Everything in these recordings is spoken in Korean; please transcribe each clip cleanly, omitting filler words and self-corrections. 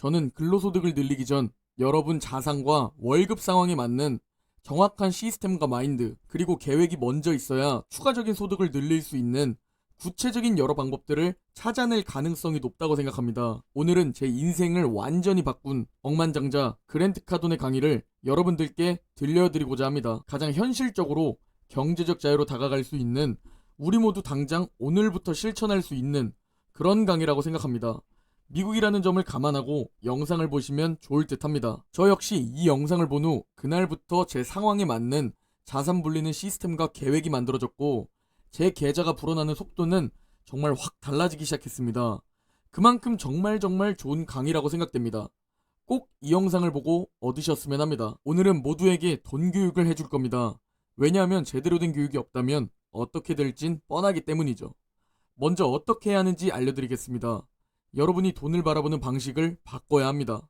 저는 근로소득을 늘리기 전 여러분 자산과 월급 상황에 맞는 정확한 시스템과 마인드, 그리고 계획이 먼저 있어야 추가적인 소득을 늘릴 수 있는 구체적인 여러 방법들을 찾아낼 가능성이 높다고 생각합니다. 오늘은 제 인생을 완전히 바꾼 억만장자 그랜트 카돈의 강의를 여러분들께 들려드리고자 합니다. 가장 현실적으로 경제적 자유로 다가갈 수 있는, 우리 모두 당장 오늘부터 실천할 수 있는 그런 강의라고 생각합니다. 미국이라는 점을 감안하고 영상을 보시면 좋을 듯 합니다. 저 역시 이 영상을 본 후 그날부터 제 상황에 맞는 자산 불리는 시스템과 계획이 만들어졌고, 제 계좌가 불어나는 속도는 정말 확 달라지기 시작했습니다. 그만큼 정말 좋은 강의라고 생각됩니다. 꼭 이 영상을 보고 얻으셨으면 합니다. 오늘은 모두에게 돈 교육을 해줄 겁니다. 왜냐하면 제대로 된 교육이 없다면 어떻게 될진 뻔하기 때문이죠. 먼저 어떻게 해야 하는지 알려드리겠습니다. 여러분이 돈을 바라보는 방식을 바꿔야 합니다.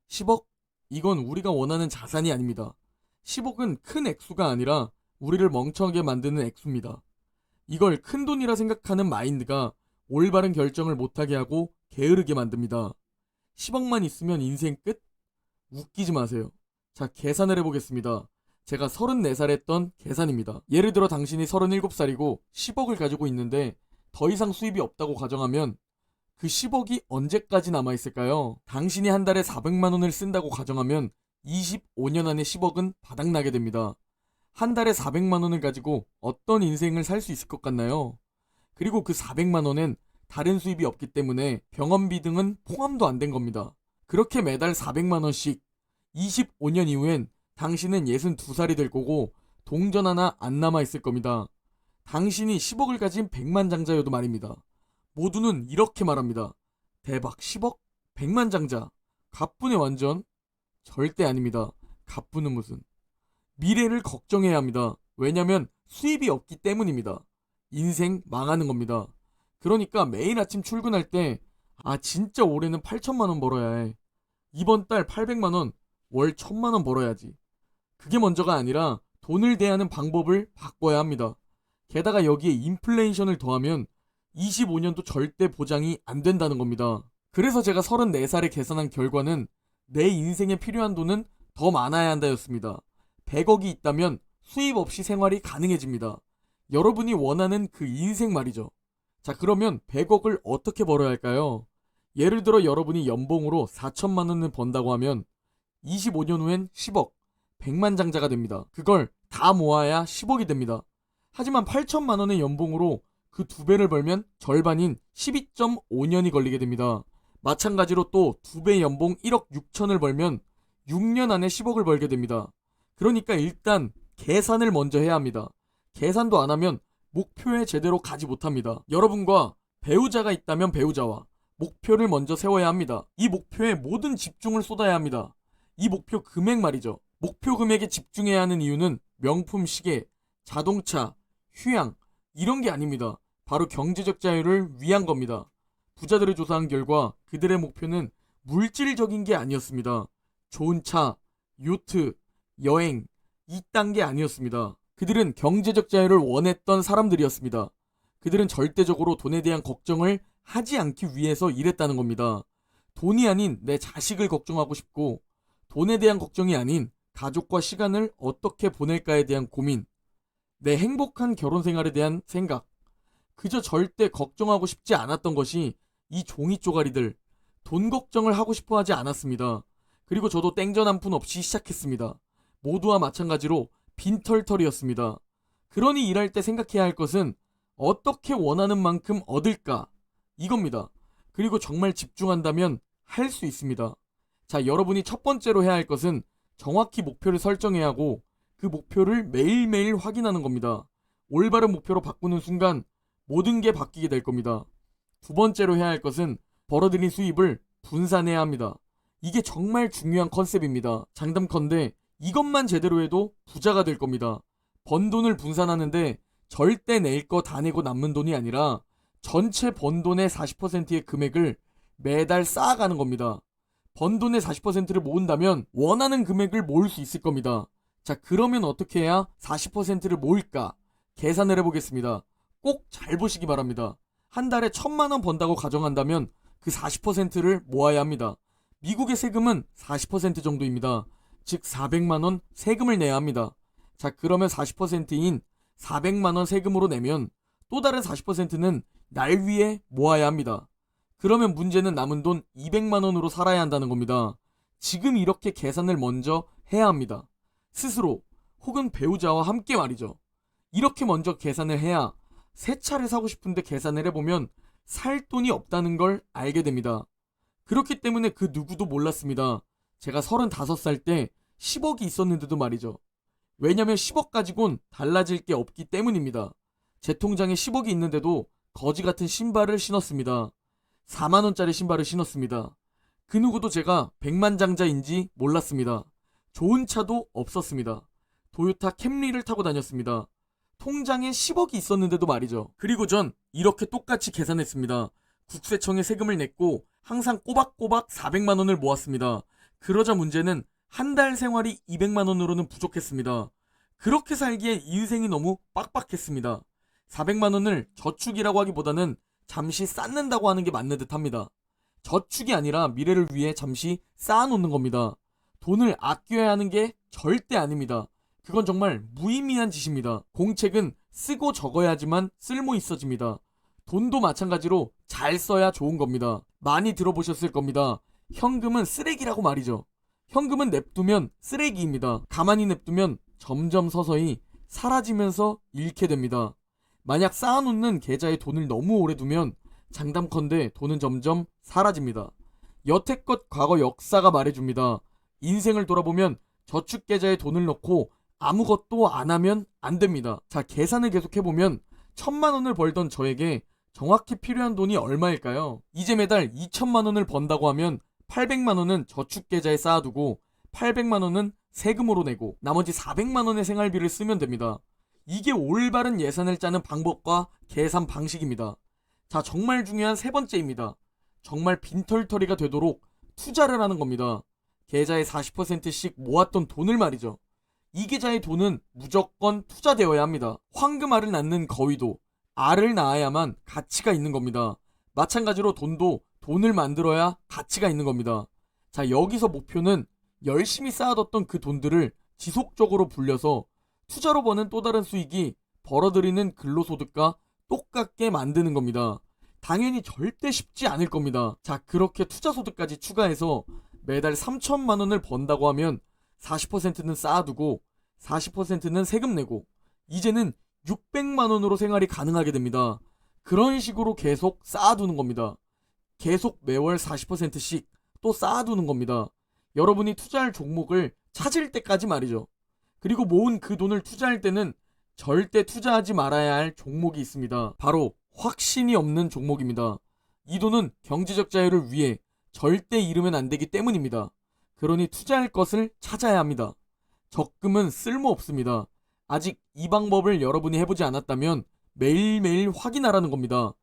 10억? 이건 우리가 원하는 자산이 아닙니다. 10억은 큰 액수가 아니라 우리를 멍청하게 만드는 액수입니다. 이걸 큰 돈이라 생각하는 마인드가 올바른 결정을 못하게 하고 게으르게 만듭니다. 10억만 있으면 인생 끝? 웃기지 마세요. 자, 계산을 해보겠습니다. 제가 34살 했던 계산입니다. 예를 들어 당신이 37살이고 10억을 가지고 있는데 더 이상 수입이 없다고 가정하면 그 10억이 언제까지 남아있을까요? 당신이 한 달에 400만 원을 쓴다고 가정하면 25년 안에 10억은 바닥나게 됩니다. 한 달에 400만 원을 가지고 어떤 인생을 살 수 있을 것 같나요? 그리고 그 400만 원엔 다른 수입이 없기 때문에 병원비 등은 포함도 안 된 겁니다. 그렇게 매달 400만 원씩 25년 이후엔 당신은 62살이 될 거고 동전 하나 안 남아있을 겁니다. 당신이 10억을 가진 백만장자여도 말입니다. 모두는 이렇게 말합니다. 대박, 10억? 백만장자. 갑분의 완전? 절대 아닙니다. 갑분은 무슨. 미래를 걱정해야 합니다. 왜냐면 수입이 없기 때문입니다. 인생 망하는 겁니다. 그러니까 매일 아침 출근할 때 진짜 올해는 8천만 원 벌어야 해. 이번 달 800만 원, 월 1000만 원 벌어야지. 그게 먼저가 아니라 돈을 대하는 방법을 바꿔야 합니다. 게다가 여기에 인플레이션을 더하면 25년도 절대 보장이 안 된다는 겁니다. 그래서 제가 34살에 계산한 결과는 내 인생에 필요한 돈은 더 많아야 한다였습니다. 100억이 있다면 수입 없이 생활이 가능해집니다. 여러분이 원하는 그 인생 말이죠. 자, 그러면 100억을 어떻게 벌어야 할까요? 예를 들어 여러분이 연봉으로 4천만 원을 번다고 하면 25년 후엔 10억, 백만장자가 됩니다. 그걸 다 모아야 10억이 됩니다. 하지만 8천만 원의 연봉으로 그 2배를 벌면 절반인 12.5년이 걸리게 됩니다. 마찬가지로 또 2배 연봉 1억 6천을 벌면 6년 안에 10억을 벌게 됩니다. 그러니까 일단 계산을 먼저 해야 합니다. 계산도 안 하면 목표에 제대로 가지 못합니다. 여러분과 배우자가 있다면 배우자와 목표를 먼저 세워야 합니다. 이 목표에 모든 집중을 쏟아야 합니다. 이 목표 금액 말이죠. 목표 금액에 집중해야 하는 이유는 명품 시계, 자동차, 휴양 이런 게 아닙니다. 바로 경제적 자유를 위한 겁니다. 부자들을 조사한 결과 그들의 목표는 물질적인 게 아니었습니다. 좋은 차, 요트, 여행 이딴 게 아니었습니다. 그들은 경제적 자유를 원했던 사람들이었습니다. 그들은 절대적으로 돈에 대한 걱정을 하지 않기 위해서 일했다는 겁니다. 돈이 아닌 내 자식을 걱정하고 싶고, 돈에 대한 걱정이 아닌 가족과 시간을 어떻게 보낼까에 대한 고민, 내 행복한 결혼 생활에 대한 생각, 그저 절대 걱정하고 싶지 않았던 것이 이 종이 쪼가리들, 돈 걱정을 하고 싶어 하지 않았습니다. 그리고 저도 땡전 한 푼 없이 시작했습니다. 모두와 마찬가지로 빈털털이었습니다. 그러니 일할 때 생각해야 할 것은 어떻게 원하는 만큼 얻을까? 이겁니다. 그리고 정말 집중한다면 할 수 있습니다. 자, 여러분이 첫 번째로 해야 할 것은 정확히 목표를 설정해야 하고 그 목표를 매일매일 확인하는 겁니다. 올바른 목표로 바꾸는 순간 모든 게 바뀌게 될 겁니다. 두 번째로 해야 할 것은 벌어들인 수입을 분산해야 합니다. 이게 정말 중요한 컨셉입니다. 장담컨대 이것만 제대로 해도 부자가 될 겁니다. 번 돈을 분산하는데 절대 낼 거 다 내고 남는 돈이 아니라 전체 번 돈의 40%의 금액을 매달 쌓아가는 겁니다. 번 돈의 40%를 모은다면 원하는 금액을 모을 수 있을 겁니다. 자, 그러면 어떻게 해야 40%를 모을까? 계산을 해보겠습니다. 꼭 잘 보시기 바랍니다. 한 달에 1000만 원 번다고 가정한다면 그 40%를 모아야 합니다. 미국의 세금은 40% 정도입니다. 즉 400만원 세금을 내야 합니다. 자, 그러면 40%인 400만원 세금으로 내면 또 다른 40%는 날 위해 모아야 합니다. 그러면 문제는 남은 돈 200만원으로 살아야 한다는 겁니다. 지금 이렇게 계산을 먼저 해야 합니다. 스스로 혹은 배우자와 함께 말이죠. 이렇게 먼저 계산을 해야 새 차를 사고 싶은데 계산을 해보면 살 돈이 없다는 걸 알게 됩니다. 그렇기 때문에 그 누구도 몰랐습니다. 제가 35살 때 10억이 있었는데도 말이죠. 왜냐면 10억 가지곤 달라질 게 없기 때문입니다. 제 통장에 10억이 있는데도 거지 같은 신발을 신었습니다. 4만원짜리 신발을 신었습니다. 그 누구도 제가 백만장자인지 몰랐습니다. 좋은 차도 없었습니다. 도요타 캠리를 타고 다녔습니다. 통장에 10억이 있었는데도 말이죠. 그리고 전 이렇게 똑같이 계산했습니다. 국세청에 세금을 냈고 항상 꼬박꼬박 400만원을 모았습니다. 그러자 문제는 한 달 생활이 200만원으로는 부족했습니다. 그렇게 살기에 인생이 너무 빡빡했습니다. 400만원을 저축이라고 하기보다는 잠시 쌓는다고 하는 게 맞는 듯 합니다. 저축이 아니라 미래를 위해 잠시 쌓아놓는 겁니다. 돈을 아껴야 하는 게 절대 아닙니다. 그건 정말 무의미한 짓입니다. 공책은 쓰고 적어야지만 쓸모 있어집니다. 돈도 마찬가지로 잘 써야 좋은 겁니다. 많이 들어보셨을 겁니다. 현금은 쓰레기라고 말이죠. 현금은 냅두면 쓰레기입니다. 가만히 냅두면 점점 서서히 사라지면서 잃게 됩니다. 만약 쌓아놓는 계좌에 돈을 너무 오래 두면 장담컨대 돈은 점점 사라집니다. 여태껏 과거 역사가 말해줍니다. 인생을 돌아보면 저축 계좌에 돈을 넣고 아무것도 안 하면 안 됩니다. 자, 계산을 계속해보면 1000만원을 벌던 저에게 정확히 필요한 돈이 얼마일까요? 이제 매달 2000만원을 번다고 하면 800만원은 저축 계좌에 쌓아두고 800만원은 세금으로 내고 나머지 400만원의 생활비를 쓰면 됩니다. 이게 올바른 예산을 짜는 방법과 계산 방식입니다. 자, 정말 중요한 세 번째입니다. 정말 빈털터리가 되도록 투자를 하는 겁니다. 계좌에 40%씩 모았던 돈을 말이죠. 이 계좌의 돈은 무조건 투자되어야 합니다. 황금알을 낳는 거위도 알을 낳아야만 가치가 있는 겁니다. 마찬가지로 돈도 돈을 만들어야 가치가 있는 겁니다. 자, 여기서 목표는 열심히 쌓아뒀던 그 돈들을 지속적으로 불려서 투자로 버는 또 다른 수익이 벌어들이는 근로소득과 똑같게 만드는 겁니다. 당연히 절대 쉽지 않을 겁니다. 자, 그렇게 투자소득까지 추가해서 매달 3천만원을 번다고 하면 40%는 쌓아두고 40%는 세금 내고 이제는 600만원으로 생활이 가능하게 됩니다. 그런 식으로 계속 쌓아두는 겁니다. 계속 매월 40%씩 또 쌓아두는 겁니다. 여러분이 투자할 종목을 찾을 때까지 말이죠. 그리고 모은 그 돈을 투자할 때는 절대 투자하지 말아야 할 종목이 있습니다. 바로 확신이 없는 종목입니다. 이 돈은 경제적 자유를 위해 절대 잃으면 안 되기 때문입니다. 그러니 투자할 것을 찾아야 합니다. 적금은 쓸모없습니다. 아직 이 방법을 여러분이 해보지 않았다면 매일매일 확인하라는 겁니다.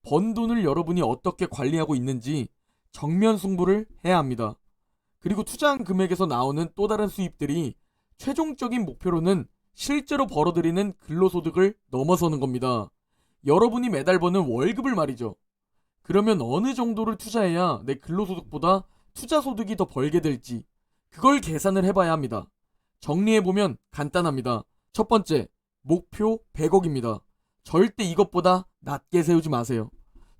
번 돈을 여러분이 어떻게 관리하고 있는지 정면 승부를 해야 합니다. 그리고 투자한 금액에서 나오는 또 다른 수입들이 최종적인 목표로는 실제로 벌어들이는 근로소득을 넘어서는 겁니다. 여러분이 매달 버는 월급을 말이죠. 그러면 어느 정도를 투자해야 내 근로소득보다 투자소득이 더 벌게 될지 그걸 계산을 해봐야 합니다. 정리해보면 간단합니다. 첫 번째, 목표 100억입니다. 절대 이것보다 낮게 세우지 마세요.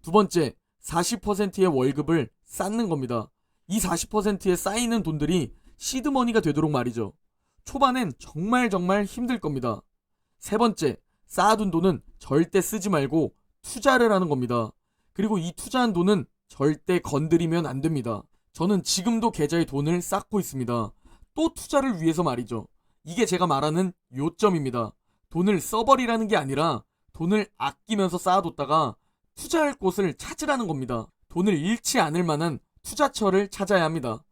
두 번째, 40%의 월급을 쌓는 겁니다. 이 40%에 쌓이는 돈들이 시드머니가 되도록 말이죠. 초반엔 정말 힘들 겁니다. 세 번째, 쌓아둔 돈은 절대 쓰지 말고 투자를 하는 겁니다. 그리고 이 투자한 돈은 절대 건드리면 안 됩니다. 저는 지금도 계좌에 돈을 쌓고 있습니다. 또 투자를 위해서 말이죠. 이게 제가 말하는 요점입니다. 돈을 써버리라는 게 아니라 돈을 아끼면서 쌓아뒀다가 투자할 곳을 찾으라는 겁니다. 돈을 잃지 않을 만한 투자처를 찾아야 합니다.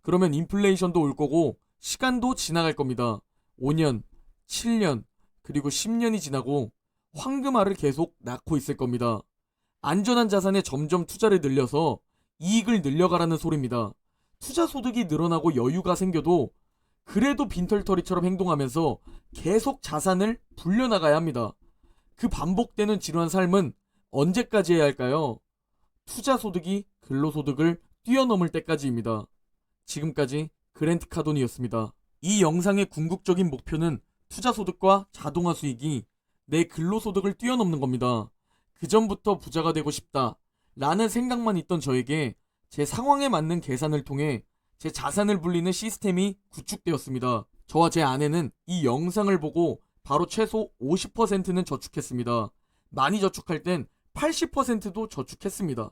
그러면 인플레이션도 올 거고 시간도 지나갈 겁니다. 5년, 7년, 그리고 10년이 지나고 황금알을 계속 낳고 있을 겁니다. 안전한 자산에 점점 투자를 늘려서 이익을 늘려가라는 소리입니다. 투자 소득이 늘어나고 여유가 생겨도 그래도 빈털터리처럼 행동하면서 계속 자산을 불려나가야 합니다. 그 반복되는 지루한 삶은 언제까지 해야 할까요? 투자 소득이 근로 소득을 뛰어넘을 때까지입니다. 지금까지 그랜트 카돈이었습니다. 이 영상의 궁극적인 목표는 투자소득과 자동화 수익이 내 근로소득을 뛰어넘는 겁니다. 그전부터 부자가 되고 싶다 라는 생각만 있던 저에게 제 상황에 맞는 계산을 통해 제 자산을 불리는 시스템이 구축되었습니다. 저와 제 아내는 이 영상을 보고 바로 최소 50%는 저축했습니다. 많이 저축할 땐 80%도 저축했습니다.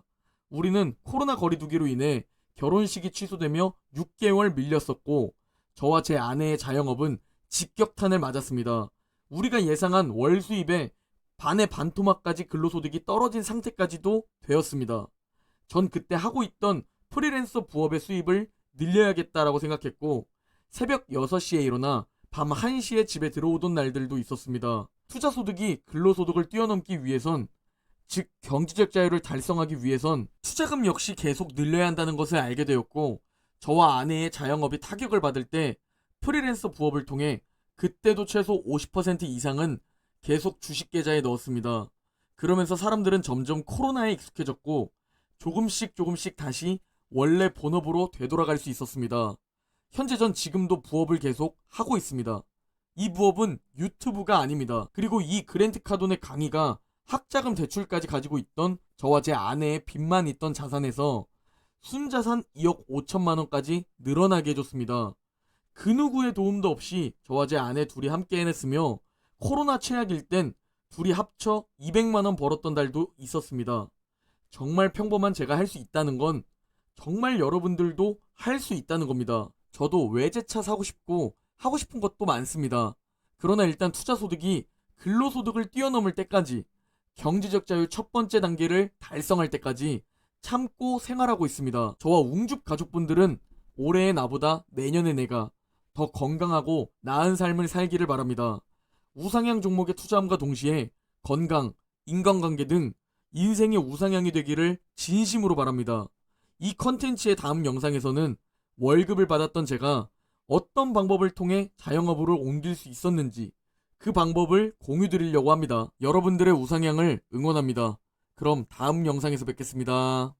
우리는 코로나 거리두기로 인해 결혼식이 취소되며 6개월 밀렸었고 저와 제 아내의 자영업은 직격탄을 맞았습니다. 우리가 예상한 월 수입의 반의 반토막까지 근로소득이 떨어진 상태까지도 되었습니다. 전 그때 하고 있던 프리랜서 부업의 수입을 늘려야겠다라고 생각했고 새벽 6시에 일어나 밤 1시에 집에 들어오던 날들도 있었습니다. 투자소득이 근로소득을 뛰어넘기 위해선, 즉 경제적 자유를 달성하기 위해선 투자금 역시 계속 늘려야 한다는 것을 알게 되었고 저와 아내의 자영업이 타격을 받을 때 프리랜서 부업을 통해 그때도 최소 50% 이상은 계속 주식 계좌에 넣었습니다. 그러면서 사람들은 점점 코로나에 익숙해졌고 조금씩 다시 원래 본업으로 되돌아갈 수 있었습니다. 현재 전 지금도 부업을 계속 하고 있습니다. 이 부업은 유튜브가 아닙니다. 그리고 이 그랜트 카돈의 강의가 학자금 대출까지 가지고 있던 저와 제 아내의 빚만 있던 자산에서 순자산 2억 5천만 원까지 늘어나게 해줬습니다. 그 누구의 도움도 없이 저와 제 아내 둘이 함께 해냈으며 코로나 최악일 땐 둘이 합쳐 200만 원 벌었던 달도 있었습니다. 정말 평범한 제가 할 수 있다는 건 정말 여러분들도 할 수 있다는 겁니다. 저도 외제차 사고 싶고 하고 싶은 것도 많습니다. 그러나 일단 투자소득이 근로소득을 뛰어넘을 때까지 경제적 자유 첫 번째 단계를 달성할 때까지 참고 생활하고 있습니다. 저와 웅죽 가족분들은 올해의 나보다 내년의 내가 더 건강하고 나은 삶을 살기를 바랍니다. 우상향 종목에 투자함과 동시에 건강, 인간관계 등 인생의 우상향이 되기를 진심으로 바랍니다. 이 컨텐츠의 다음 영상에서는 월급을 받았던 제가 어떤 방법을 통해 자영업으로 옮길 수 있었는지 그 방법을 공유드리려고 합니다. 여러분들의 우상향을 응원합니다. 그럼 다음 영상에서 뵙겠습니다.